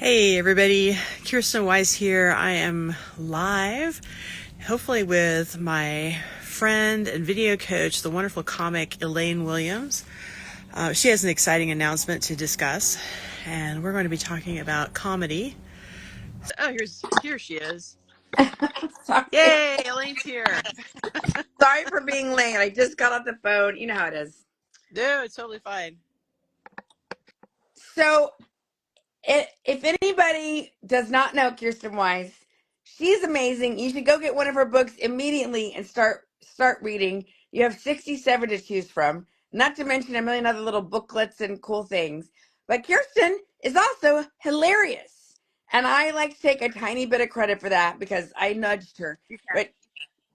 Hey everybody, Kirsten Weiss here. I am live, hopefully with my friend and video coach, the wonderful comic Elaine Williams. She has an exciting announcement to discuss, and we're going to be talking about comedy. Oh, here she is. Sorry. Yay, Elaine's here. Sorry for being late. I just got off the phone. You know how it is. No, it's totally fine. So, if anybody does not know Kirsten Weiss, she's amazing. You should go get one of her books immediately and start reading. You have 67 to choose from, not to mention a million other little booklets and cool things. But Kirsten is also hilarious. And I like to take a tiny bit of credit for that because I nudged her. But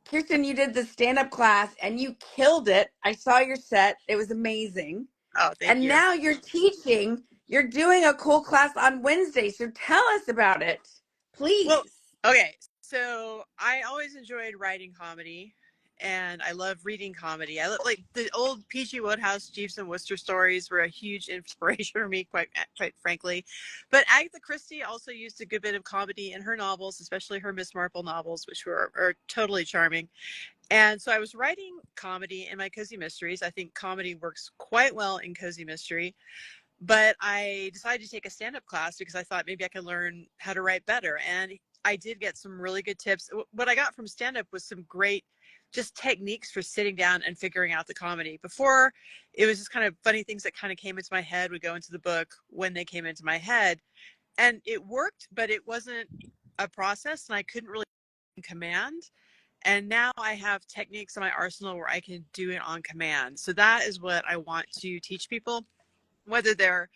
Kirsten, you did the stand-up class and you killed it. I saw your set. It was amazing. Oh, thank And you. now you're teaching. You're doing a cool class on Wednesday. So tell us about it, Well, please. okay, so I always enjoyed writing comedy, and I love reading comedy. I like the old P.G. Wodehouse, Jeeves and Wooster stories were a huge inspiration for me, quite frankly. But Agatha Christie also used a good bit of comedy in her novels, especially her Miss Marple novels, which are totally charming. And so I was writing comedy in my cozy mysteries. I think comedy works quite well in cozy mystery. But I decided to take a stand-up class because I thought maybe I could learn how to write better. And I did get some really good tips. What I got from stand-up was some great just techniques for sitting down and figuring out the comedy. Before, it was just kind of funny things that kind of came into my head would go into the book when they came into my head. And it worked, but it wasn't a process, and I couldn't really command. And now I have techniques in my arsenal where I can do it on command. So that is what I want to teach people, whether they're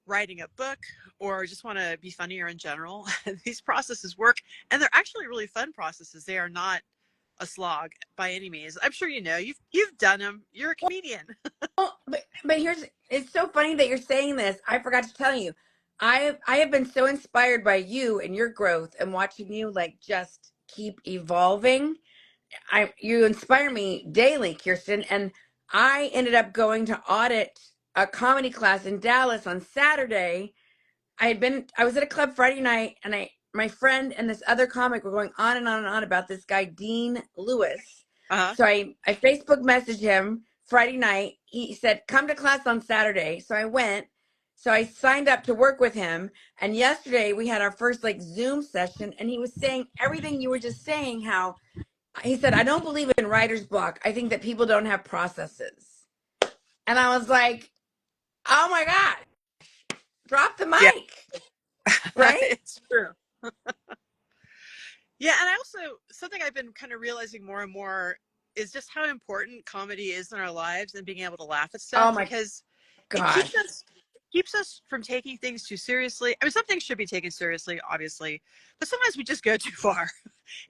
writing a book or just want to be funnier in general. These processes work, and they're actually really fun processes. They are not a slog by any means. I'm sure you know, you've done them. You're a comedian. Well, but it's so funny that you're saying this. I forgot to tell you. I have been so inspired by you and your growth and watching you like just keep evolving. You inspire me daily, Kirsten, and I ended up going to audit a comedy class in Dallas on Saturday. I was at a club Friday night, and my friend and this other comic were going on and on and on about this guy Dean Lewis. Uh-huh. So I Facebook messaged him Friday night. He said, "Come to class on Saturday." So I went. So I signed up to work with him, and yesterday we had our first like Zoom session, and he was saying everything you were just saying. How he said, "I don't believe in writer's block. I think that people don't have processes." And I was like, "Oh my god, drop the Yeah. mic!" Right? It's true. Yeah, and I also, something I've been kind of realizing more and more is just how important comedy is in our lives and being able to laugh at Oh stuff, my because it gosh. keeps us from taking things too seriously. I mean, some things should be taken seriously, obviously, but sometimes we just go too far.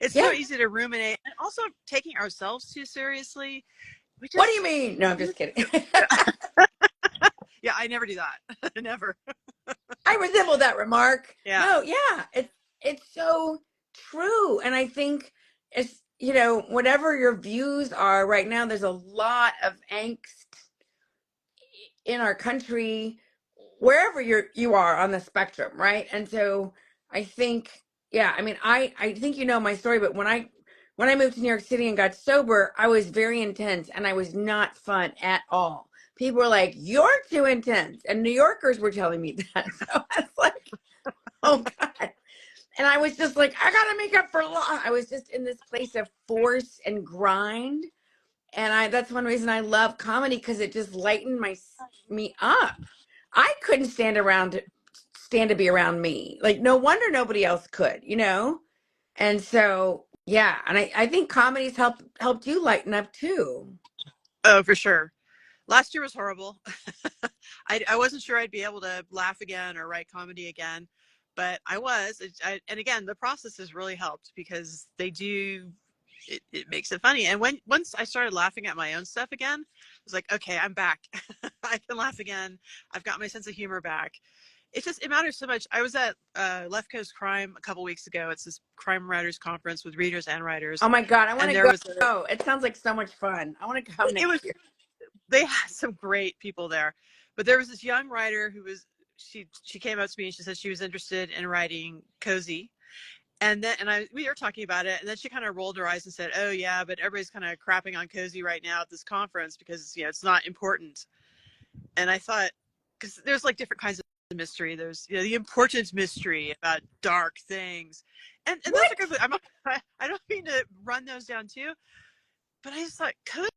It's so Yeah. easy to ruminate, and also taking ourselves too seriously. We What do you just mean? No, I'm just kidding. yeah, I never do that. Never. I resemble that remark. Yeah. No, yeah, it's so true. And I think it's, whatever your views are right now, there's a lot of angst in our country, wherever you are on the spectrum, right? And so I think, yeah, I mean, I think you know my story, but when I moved to New York City and got sober, I was very intense and I was not fun at all. People were like, "You're too intense," and New Yorkers were telling me that. So I was like, "Oh God!" And I was just like, "I gotta make up for loss." I was just in this place of force and grind, and I that's one reason I love comedy because it just lightened me up. I couldn't stand to be around me. Like no wonder nobody else could. And so yeah, and I think comedy's helped you lighten up too. Oh, for sure. Last year was horrible. I wasn't sure I'd be able to laugh again or write comedy again, but I was. And again, the process has really helped because it makes it funny. And once I started laughing at my own stuff again, I was like, okay, I'm back. I can laugh again. I've got my sense of humor back. It matters so much. I was at Left Coast Crime a couple weeks ago. It's this crime writers conference with readers and writers. Oh my God, I want And to there was go. It sounds like so much fun. I want to come it was next year. they had some great people there, but there was this young writer who was she came up to me and she said she was interested in writing cozy. And then, we were talking about it, and then she kind of rolled her eyes and said, "Oh yeah, but everybody's kind of crapping on cozy right now at this conference because it's not important." And I thought, because there's like different kinds of mystery. There's the important mystery about dark things, and those What? are good. I don't mean to run those down too, but I just thought cozy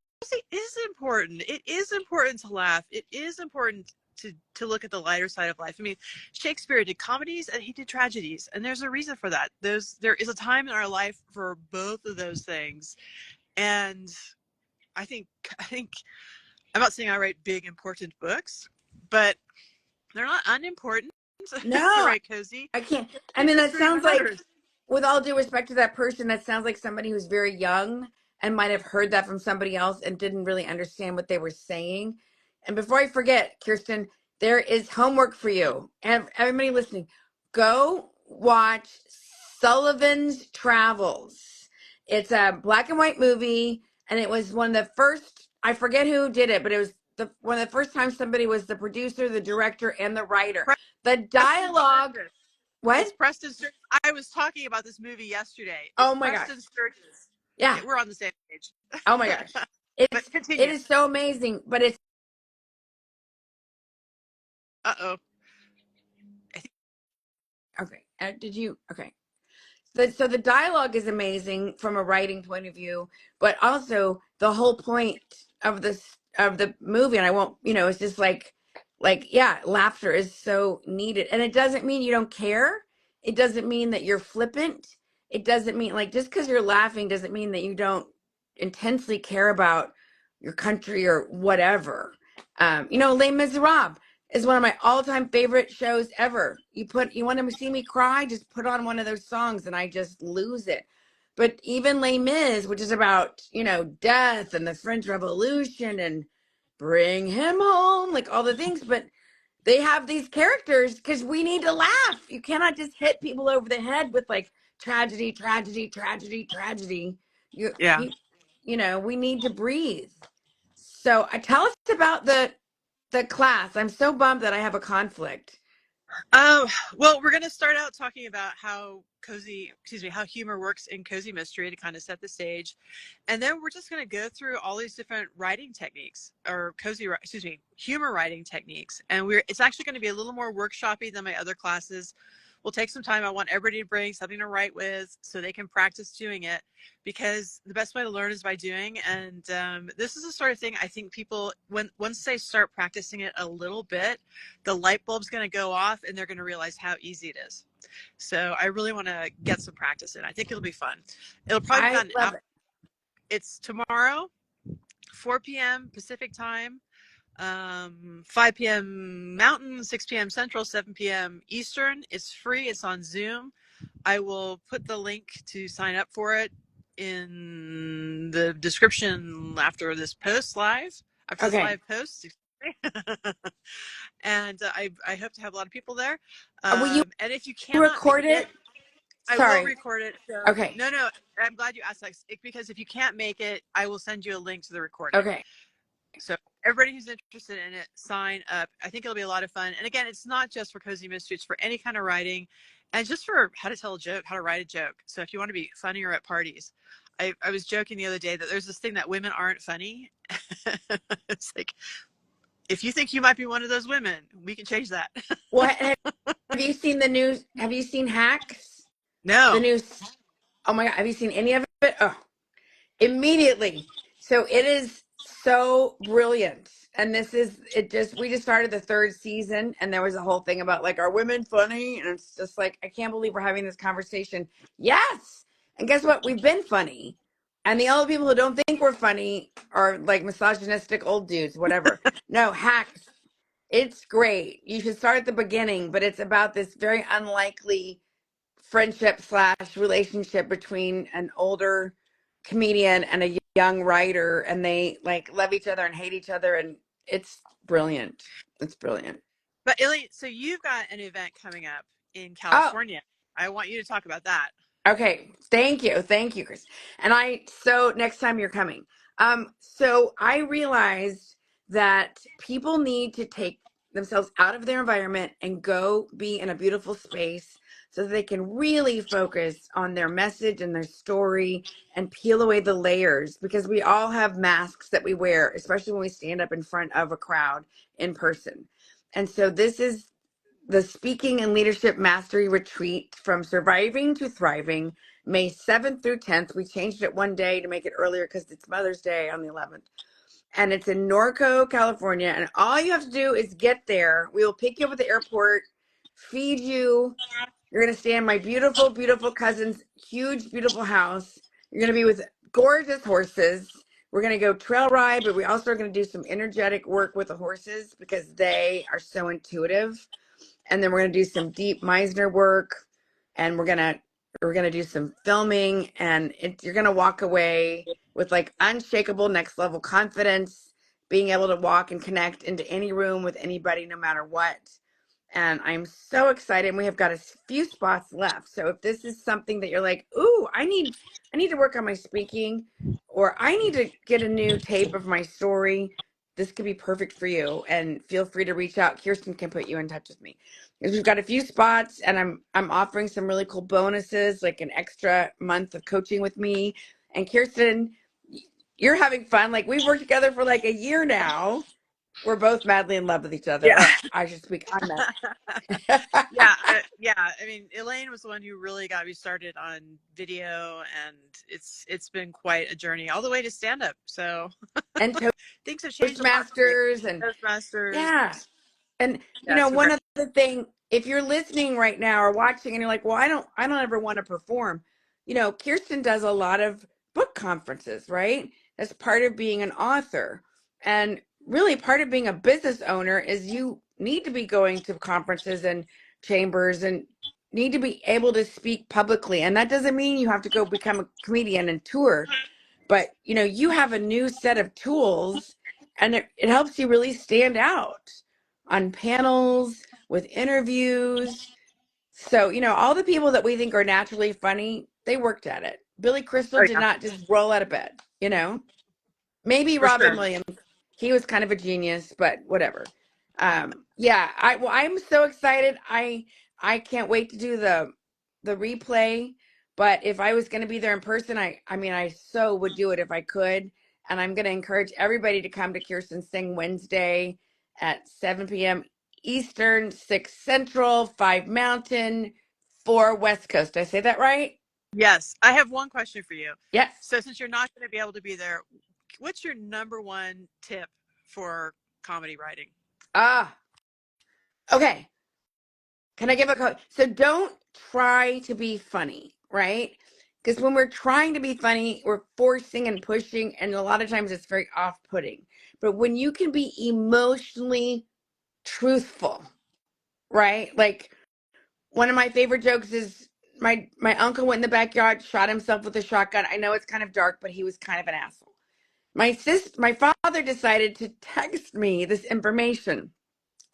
is important. It is important to laugh. It is important to look at the lighter side of life. I mean, Shakespeare did comedies and he did tragedies, and there's a reason for that. There is a time in our life for both of those things, and I think I think I'm not saying I write big important books, but they're not unimportant to No, write cozy. I can't. I The mean, that mystery sounds like, matters. with all due respect to that person, that sounds like somebody who's very young and might have heard that from somebody else and didn't really understand what they were saying. And before I forget, Kirsten, there is homework for you. And everybody listening, go watch Sullivan's Travels. It's a black and white movie, and it was one of the first, I forget who did it, but it was one of the first times somebody was the producer, the director, and the writer. The Preston dialogue, Sturges. what? It's Preston Sturges. I was talking about this movie yesterday. Oh It's my gosh. Preston Sturges. Yeah. Okay, we're on the same page. Oh my gosh. But It continue. is so amazing, but it's Uh-oh. okay. Did you okay. So the dialogue is amazing from a writing point of view, but also the whole point of the movie, and I won't, it's just like yeah, laughter is so needed. And it doesn't mean you don't care. It doesn't mean that you're flippant. It doesn't mean, like, just because you're laughing doesn't mean that you don't intensely care about your country or whatever. Les Miserables is one of my all-time favorite shows ever. You want to see me cry, just put on one of those songs and I just lose it. But even Les Mis, which is about, death and the French Revolution and bring him home, like all the things, but they have these characters because we need to laugh. You cannot just hit people over the head with like tragedy, tragedy, tragedy, tragedy. You, Yeah. you, we need to breathe. So, tell us about the class. I'm so bummed that I have a conflict. Um, well, we're going to start out talking about how humor works in cozy mystery to kind of set the stage. And then we're just going to go through all these different writing techniques or humor writing techniques. And it's actually going to be a little more workshoppy than my other classes. We'll take some time. I want everybody to bring something to write with so they can practice doing it, because the best way to learn is by doing. And this is the sort of thing I think people, once they start practicing it a little bit, the light bulb's going to go off and they're going to realize how easy it is. So I really want to get some practice in. I think it'll be fun. It'll probably be I about an love hour. it. It's tomorrow, 4 p.m. Pacific time, 5 p.m. Mountain, 6 p.m. Central, 7 p.m. Eastern. It's free. It's on Zoom. I will put the link to sign up for it in the description after this Okay. live post. And I hope to have a lot of people there. Will you And if you cannot make record it, it? I will Sorry. record it. So Okay. no, I'm glad you asked that, because if you can't make it, I will send you a link to the recording. Okay. So everybody who's interested in it, sign up. I think it'll be a lot of fun. And again, it's not just for cozy mystery; it's for any kind of writing, and just for how to tell a joke, how to write a joke. So if you want to be funnier at parties, I was joking the other day that there's this thing that women aren't funny. It's like, if you think you might be one of those women, we can change that. Well, have you seen the news? Have you seen Hacks? The No. news. Oh my God. Have you seen any of it? Oh, immediately. So it is so brilliant. And we just started the third season, and there was a whole thing about, like, are women funny? And it's just like, I can't believe we're having this conversation. Yes. And guess what? We've been funny. And the only people who don't think we're funny are like misogynistic old dudes, whatever. No, Hacks. It's great. You should start at the beginning, but it's about this very unlikely friendship slash relationship between an older comedian and a young writer, and they like love each other and hate each other, and it's brilliant. It's brilliant. But Elaine, so you've got an event coming up in Oh, California. I want you to talk about that. okay. Thank you, Chris. And so next time you're coming, so I realized that people need to take themselves out of their environment and go be in a beautiful space so that they can really focus on their message and their story and peel away the layers, because we all have masks that we wear, especially when we stand up in front of a crowd in person. And so this is the Speaking and Leadership Mastery Retreat from Surviving to Thriving, May 7th through 10th. We changed it one day to make it earlier because it's Mother's Day on the 11th. And it's in Norco, California. And all you have to do is get there. We will pick you up at the airport, feed you. You're going to stay in my beautiful, beautiful cousin's huge, beautiful house. You're going to be with gorgeous horses. We're going to go trail ride, but we also are going to do some energetic work with the horses because they are so intuitive. And then we're going to do some deep Meisner work, and we're going to do some filming, and you're going to walk away with like unshakable next level confidence, being able to walk and connect into any room with anybody no matter what. And I'm so excited. We have got a few spots left. So if this is something that you're like, "Ooh, I need to work on my speaking, or I need to get a new tape of my story," this could be perfect for you. And feel free to reach out. Kirsten can put you in touch with me. Because we've got a few spots, and I'm offering some really cool bonuses, like an extra month of coaching with me. And Kirsten, you're having fun. Like, we've worked together for like a year now. We're both madly in love with each other. Yeah. Or I should speak on that. Yeah. I mean, Elaine was the one who really got me started on video, and it's been quite a journey all the way to stand up. So And things have changed a lot for me. Toastmasters, and Toastmasters. yeah. And Yeah, it's been one great. other thing, if you're listening right now or watching and you're like, well, I don't ever want to perform. Kirsten does a lot of book conferences, right? That's part of being an author. And really part of being a business owner is you need to be going to conferences and chambers and need to be able to speak publicly. And that doesn't mean you have to go become a comedian and tour, but you have a new set of tools, and it helps you really stand out on panels, with interviews. So all the people that we think are naturally funny, they worked at it. Billy Crystal Oh did yeah, not just roll out of bed. Maybe for Robin sure. Williams. He was kind of a genius, but whatever. Yeah, I'm so excited. I can't wait to do the replay. But if I was going to be there in person, I mean, I so would do it if I could. And I'm going to encourage everybody to come to Kirsten Sing Wednesday at 7 p.m. Eastern, 6 Central, 5 Mountain, 4 West Coast. Did I say that right? Yes, I have one question for you. Yes. So since you're not going to be able to be there, what's your number one tip for comedy writing? Ah, okay. Can I give a code? So don't try to be funny, right? Because when we're trying to be funny, we're forcing and pushing, and a lot of times it's very off putting. But when you can be emotionally truthful, right? Like, one of my favorite jokes is my uncle went in the backyard, shot himself with a shotgun. I know it's kind of dark, but he was kind of an asshole. My father decided to text me this information.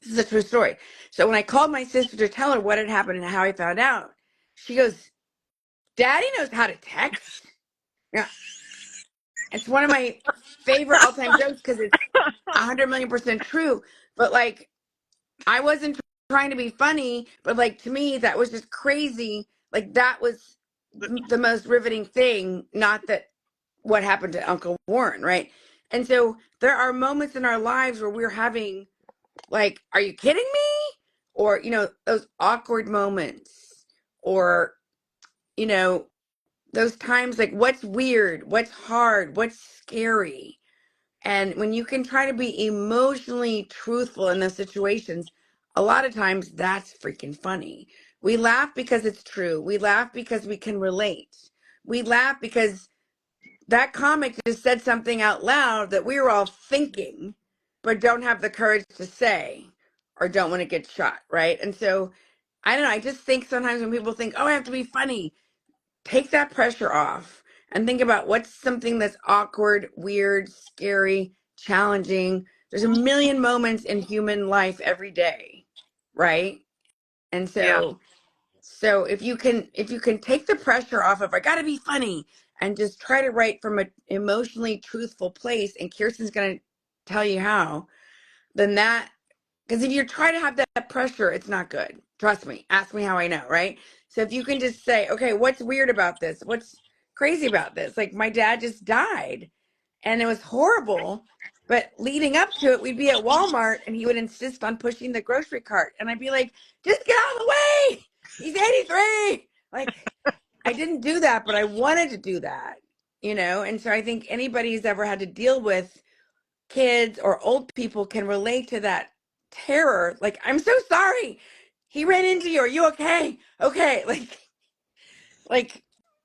This is a true story. So when I called my sister to tell her what had happened and how I found out, she goes, "Daddy knows how to text." Yeah, it's one of my favorite all-time jokes because it's 100 million% true. But like, I wasn't trying to be funny, but like, to me, that was just crazy. Like, that was the most riveting thing. Not that what happened to Uncle Warren, right? And so there are moments in our lives where we're having, like, are you kidding me? Or, those awkward moments, or, you know, those times, like, what's weird, what's hard, what's scary. And when you can try to be emotionally truthful in those situations, a lot of times that's freaking funny. We laugh because it's true. We laugh because we can relate. We laugh because that comic just said something out loud that we were all thinking, but don't have the courage to say, or don't want to get shot, right? And so, I don't know. I just think sometimes when people think, oh, I have to be funny, take that pressure off and think about what's something that's awkward, weird, scary, challenging. There's a million moments in human life every day, right? And Yeah. so if you can take the pressure off of, I got to be funny, and just try to write from an emotionally truthful place, and Kirsten's going to tell you how, then that Because if you try to have that pressure, it's not good. Trust me. Ask me how I know, right? So if you can just say, okay, what's weird about this? What's crazy about this? Like my dad just died and it was horrible. But leading up to it, we'd be at Walmart and he would insist on pushing the grocery cart. And I'd be like, just get out of the way. He's 83. Like I didn't do that, but I wanted to do that, you know? And so I think anybody who's ever had to deal with kids or old people can relate to that terror. Like, I'm so sorry. He ran into you. Are you okay? Okay. Like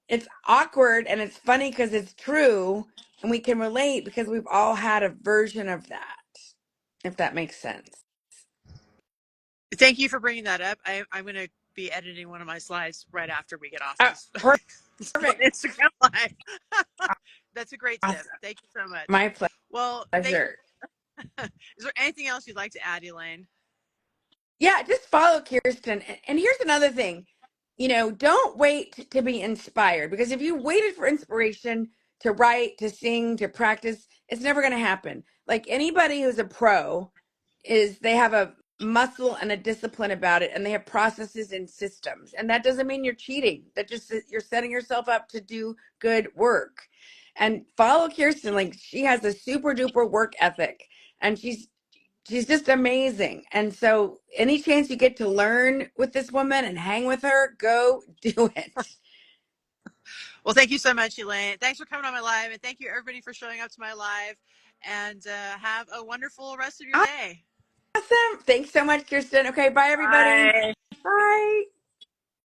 it's awkward and it's funny because it's true and we can relate because we've all had a version of that, if that makes sense. Thank you for bringing that up. I'm going to be editing one of my slides right after we get off Oh, this perfect. Instagram live. That's a great tip. Awesome. Thank you so much. My Well, pleasure. is there anything else you'd like to add, Elaine? Yeah, just follow Kirsten. And here's another thing, you know, don't wait to be inspired because if you waited for inspiration to write, to sing, to practice, it's never going to happen. Like anybody who's a pro is they have a muscle and a discipline about it and they have processes and systems. And that doesn't mean you're cheating. That just you're setting yourself up to do good work. And follow Kirsten, like she has a super duper work ethic and she's just amazing. And so any chance you get to learn with this woman and hang with her, go do it. Well, thank you so much, Elaine. Thanks for coming on my live, and thank you everybody for showing up to my live. And have a wonderful rest of your day. Awesome. Thanks so much, Kirsten. Okay, bye everybody. Bye. Bye.